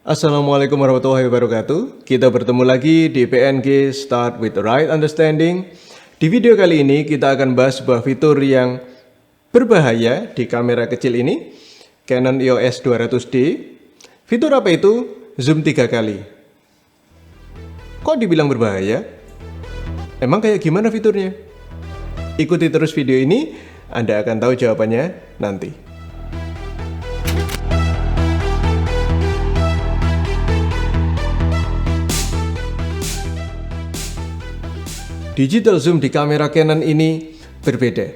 Assalamualaikum warahmatullahi wabarakatuh. Kita bertemu lagi di PNG Start with the Right Understanding. Di video kali ini kita akan bahas sebuah fitur yang berbahaya di kamera kecil ini, Canon EOS 200D. Fitur apa itu? Zoom 3 kali. Kok dibilang berbahaya? Emang kayak gimana fiturnya? Ikuti terus video ini, Anda akan tahu jawabannya nanti. Digital zoom di kamera Canon ini berbeda.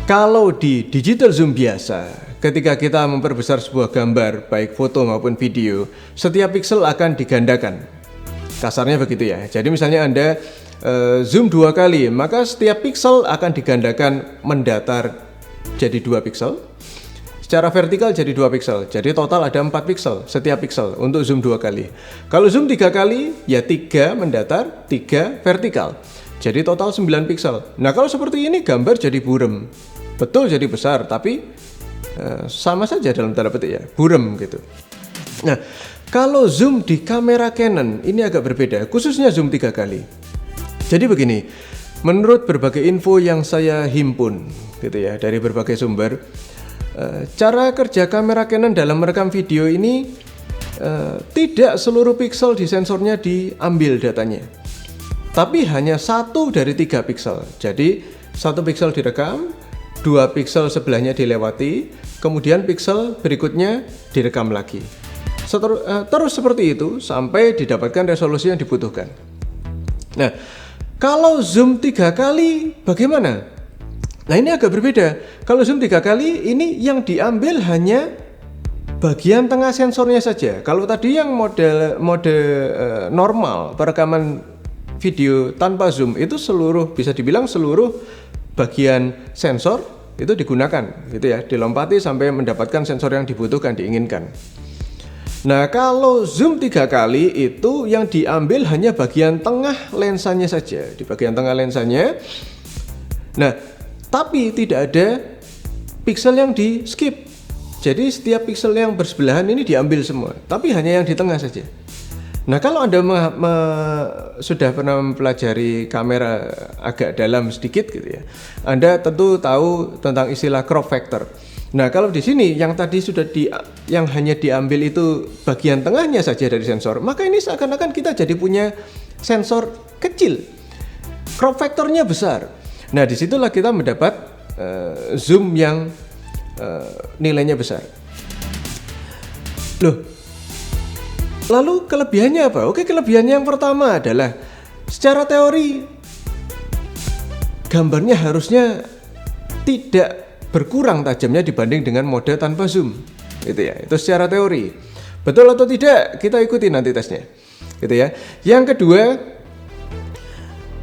Kalau di digital zoom biasa, ketika kita memperbesar sebuah gambar, baik foto maupun video, setiap pixel akan digandakan. Kasarnya begitu ya. Jadi misalnya Anda zoom 2 kali, maka setiap pixel akan digandakan mendatar jadi 2 pixel. Secara vertikal jadi 2 pixel, jadi total ada 4 pixel setiap pixel untuk zoom 2 kali. Kalau zoom 3 kali, ya 3 mendatar, 3 vertikal. Jadi total 9 pixel. Nah kalau seperti ini gambar jadi buram. Betul jadi besar, tapi sama saja dalam tanda petik ya, buram gitu. Nah kalau zoom di kamera Canon ini agak berbeda, khususnya zoom 3 kali. Jadi begini, menurut berbagai info yang saya himpun gitu ya dari berbagai sumber, cara kerja kamera Canon dalam merekam video ini tidak seluruh pixel di sensornya diambil datanya, tapi hanya 1 dari 3 pixel. Jadi 1 pixel direkam, 2 pixel sebelahnya dilewati, kemudian pixel berikutnya direkam lagi. Terus seperti itu sampai didapatkan resolusi yang dibutuhkan. Nah, kalau zoom 3 kali bagaimana? Nah ini agak berbeda. Kalau zoom 3 kali ini yang diambil hanya bagian tengah sensornya saja. Kalau tadi yang mode normal perekaman video tanpa zoom itu bisa dibilang seluruh bagian sensor itu digunakan gitu ya, dilompati sampai mendapatkan sensor yang dibutuhkan, diinginkan. Nah kalau zoom 3 kali itu yang diambil hanya bagian tengah lensanya saja, di bagian tengah lensanya. Nah tapi tidak ada pixel yang di skip. Jadi setiap pixel yang bersebelahan ini diambil semua, tapi hanya yang di tengah saja. Nah kalau Anda sudah pernah mempelajari kamera agak dalam sedikit gitu ya, Anda tentu tahu tentang istilah crop factor. Nah kalau di sini yang tadi yang hanya diambil itu bagian tengahnya saja dari sensor, maka ini seakan-akan kita jadi punya sensor kecil, crop factornya besar. Nah disitulah kita mendapat zoom yang nilainya besar. Loh, lalu kelebihannya apa? Oke, kelebihannya yang pertama adalah secara teori gambarnya harusnya tidak berkurang tajamnya dibanding dengan mode tanpa zoom. Gitu ya, itu secara teori. Betul atau tidak? Kita ikuti nanti tesnya. Gitu ya. Yang kedua,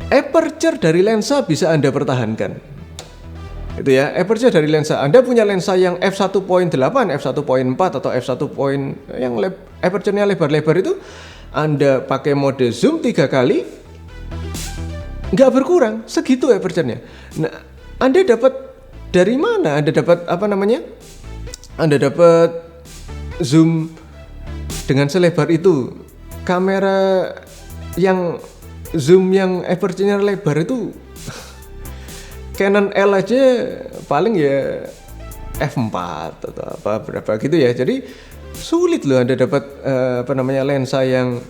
aperture dari lensa bisa Anda pertahankan. Itu ya, aperture dari lensa. Anda punya lensa yang f1.8, f1.4 atau f1. Yang aperture-nya lebar-lebar itu, Anda pakai mode zoom 3 kali nggak berkurang, segitu aperture-nya. Nah, Anda dapat dari mana? Anda dapat Anda dapat zoom dengan selebar itu. Kamera yang zoom yang aperture-nya lebar itu Canon L aja paling ya f4 atau berapa gitu ya. Jadi sulit loh Anda dapat lensa yang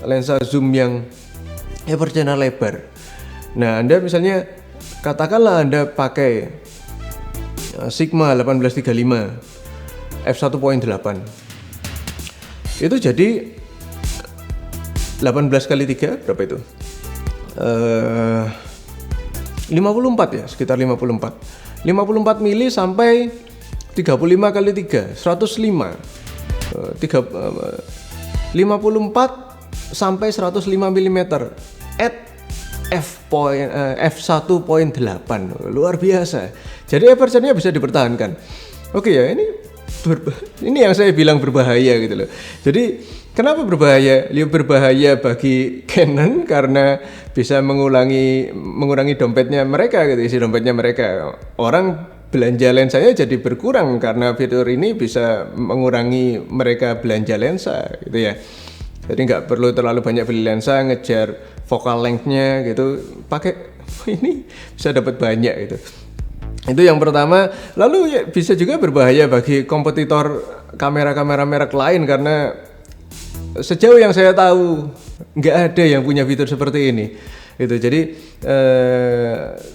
lensa zoom yang aperture-nya lebar. Nah, Anda misalnya katakanlah Anda pakai Sigma 1835 f1.8. Itu jadi 18 kali 3 berapa itu? 54 ya, sekitar 54. 54 mili sampai 35 kali 3, 105. 54 sampai 105 mm at f1.8. Luar biasa. Jadi aperture-nya bisa dipertahankan. Oke ya, ini yang saya bilang berbahaya gitu loh. Jadi kenapa berbahaya? Berbahaya bagi Canon karena bisa mengurangi dompetnya mereka gitu, isi dompetnya mereka. Orang belanja lensanya jadi berkurang karena fitur ini bisa mengurangi mereka belanja lensa gitu ya. Jadi nggak perlu terlalu banyak beli lensa, ngejar focal length-nya gitu, pakai ini bisa dapat banyak gitu. Itu yang pertama. Lalu ya, bisa juga berbahaya bagi kompetitor kamera-kamera merek lain karena sejauh yang saya tahu nggak ada yang punya fitur seperti ini. Gitu. Jadi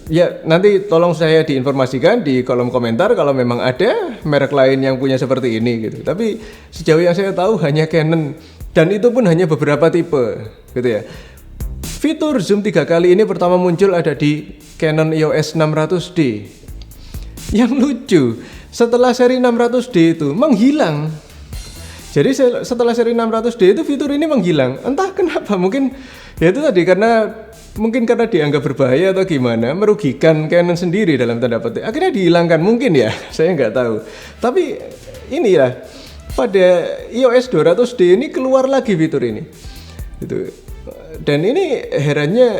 ya nanti tolong saya diinformasikan di kolom komentar kalau memang ada merek lain yang punya seperti ini gitu. Tapi sejauh yang saya tahu hanya Canon, dan itu pun hanya beberapa tipe gitu ya. Fitur zoom 3 kali ini pertama muncul ada di Canon EOS 600D. Yang lucu, setelah seri 600D itu menghilang. Jadi setelah seri 600D itu fitur ini menghilang. Entah kenapa, mungkin ya itu tadi mungkin karena dianggap berbahaya atau gimana, merugikan Canon sendiri dalam tanda petik. Akhirnya dihilangkan mungkin ya, saya nggak tahu. Tapi inilah pada EOS 200D ini keluar lagi fitur ini. Gitu. Dan ini herannya,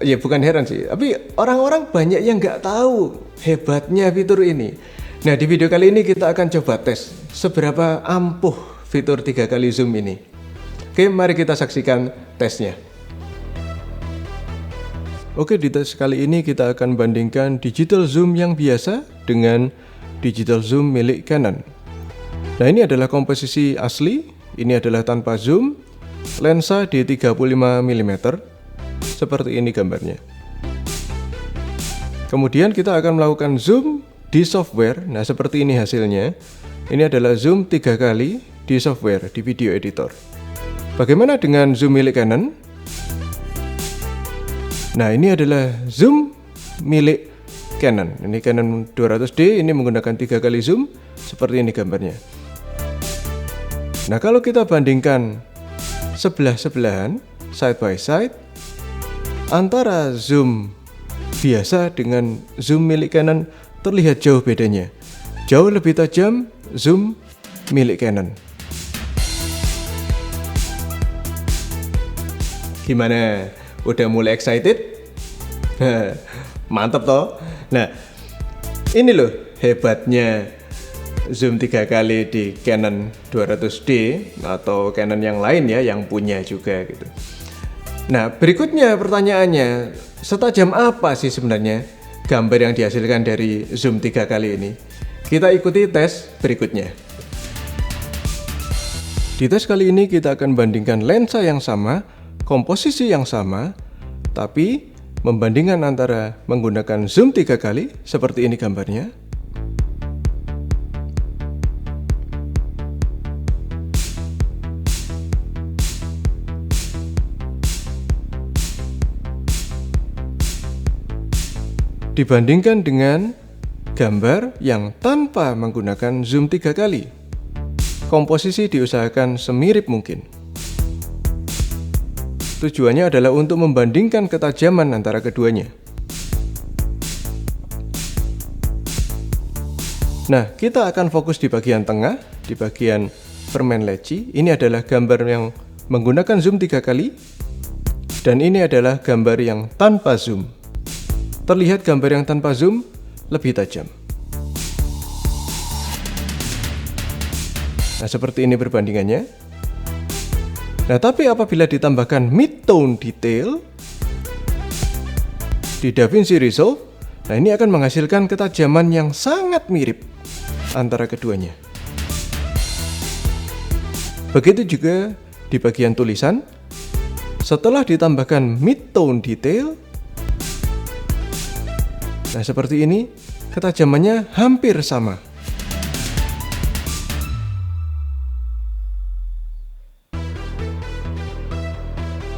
ya bukan heran sih, tapi orang-orang banyak yang nggak tahu hebatnya fitur ini. Nah, di video kali ini kita akan coba tes seberapa ampuh fitur 3 kali zoom ini. Oke, mari kita saksikan tesnya. Oke, di tes kali ini kita akan bandingkan digital zoom yang biasa dengan digital zoom milik Canon. Nah, ini adalah komposisi asli, ini adalah tanpa zoom, lensa di 35 mm, seperti ini gambarnya. Kemudian kita akan melakukan zoom di software. Nah, seperti ini hasilnya. Ini adalah zoom 3 kali di software, di video editor. Bagaimana dengan zoom milik Canon? Nah, ini adalah zoom milik Canon. Ini Canon 200D, ini menggunakan 3 kali zoom, seperti ini gambarnya. Nah, kalau kita bandingkan sebelah-sebelahan, side by side, antara zoom biasa dengan zoom milik Canon terlihat jauh bedanya. Jauh lebih tajam zoom milik Canon. Gimana? Udah mulai excited? Mantap toh? Nah, ini loh hebatnya zoom 3 kali di Canon 200D atau Canon yang lain ya, yang punya juga gitu. Nah, berikutnya pertanyaannya, setajam apa sih sebenarnya gambar yang dihasilkan dari zoom 3 kali ini? Kita ikuti tes berikutnya. Di tes kali ini kita akan bandingkan lensa yang sama, komposisi yang sama, tapi membandingkan antara menggunakan zoom 3 kali, seperti ini gambarnya, dibandingkan dengan gambar yang tanpa menggunakan zoom 3 kali. Komposisi diusahakan semirip mungkin. Tujuannya adalah untuk membandingkan ketajaman antara keduanya. Nah, kita akan fokus di bagian tengah, di bagian permen leci. Ini adalah gambar yang menggunakan zoom 3 kali, dan ini adalah gambar yang tanpa zoom. Terlihat gambar yang tanpa zoom lebih tajam. Nah, seperti ini perbandingannya. Nah, tapi apabila ditambahkan mid-tone detail di DaVinci Resolve, nah ini akan menghasilkan ketajaman yang sangat mirip antara keduanya. Begitu juga di bagian tulisan, setelah ditambahkan mid-tone detail, nah seperti ini, ketajamannya hampir sama.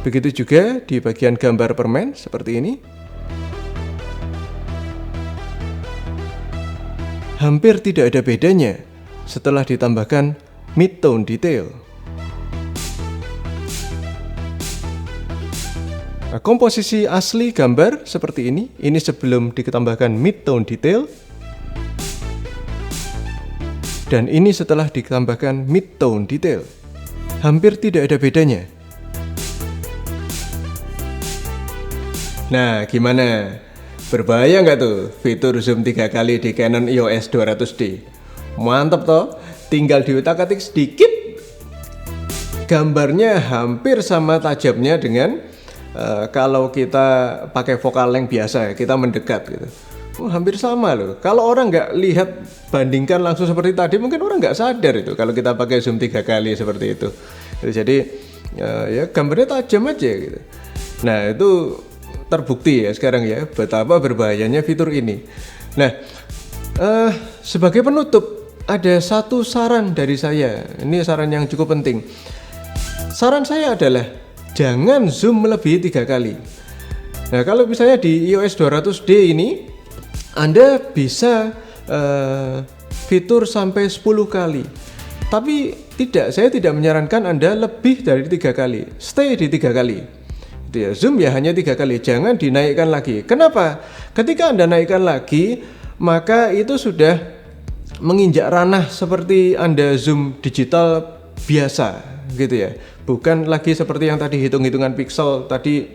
Begitu juga di bagian gambar permen, seperti ini. Hampir tidak ada bedanya setelah ditambahkan mid-tone detail. Nah, komposisi asli gambar seperti ini sebelum ditambahkan mid-tone detail, dan ini setelah ditambahkan mid-tone detail. Hampir tidak ada bedanya. Nah, gimana? Berbahaya nggak tuh fitur zoom 3 kali di Canon EOS 200D? Mantap toh, tinggal diutak-atik sedikit, gambarnya hampir sama tajamnya dengan kalau kita pakai focal length biasa, kita mendekat gitu. Hampir sama loh. Kalau orang nggak lihat, bandingkan langsung seperti tadi, mungkin orang nggak sadar itu kalau kita pakai zoom 3 kali seperti itu. Jadi ya gambarnya tajam aja gitu. Nah itu terbukti ya sekarang ya betapa berbahayanya fitur ini. Nah sebagai penutup ada satu saran dari saya. Ini saran yang cukup penting. Saran saya adalah jangan zoom melebihi 3 kali. Nah kalau misalnya di EOS 200D ini Anda bisa fitur sampai 10 kali. Tapi saya tidak menyarankan Anda lebih dari 3 kali. Stay di 3 kali. Zoom ya hanya 3 kali, jangan dinaikkan lagi. Kenapa? Ketika Anda naikkan lagi, maka itu sudah menginjak ranah seperti Anda zoom digital biasa gitu ya. Bukan lagi seperti yang tadi hitung-hitungan pixel tadi,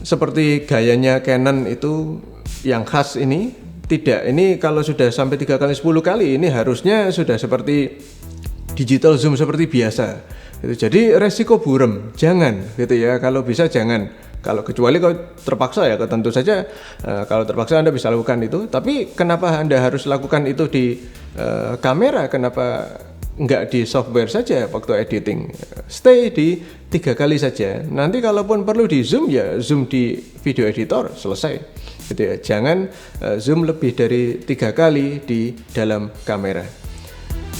seperti gayanya Canon itu yang khas ini. Tidak, ini kalau sudah sampai 3 kali 10 kali ini harusnya sudah seperti digital zoom seperti biasa. Jadi resiko buram, jangan gitu ya. Kalau bisa jangan. Kalau kecuali kalau terpaksa ya, tentu saja kalau terpaksa Anda bisa lakukan itu. Tapi kenapa Anda harus lakukan itu di kamera? Kenapa nggak di software saja waktu editing? Stay di 3 kali saja. Nanti kalaupun perlu di zoom ya zoom di video editor, selesai. Gitu ya. Jangan zoom lebih dari 3 kali di dalam kamera.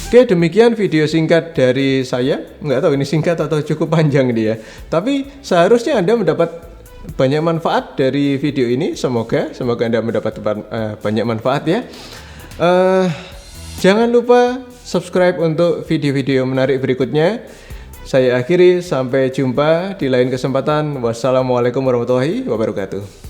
Oke, demikian video singkat dari saya. Nggak tahu ini singkat atau cukup panjang dia. Tapi seharusnya Anda mendapat banyak manfaat dari video ini. Semoga Anda mendapat banyak manfaat ya. Jangan lupa subscribe untuk video-video menarik berikutnya. Saya akhiri, sampai jumpa di lain kesempatan. Wassalamualaikum warahmatullahi wabarakatuh.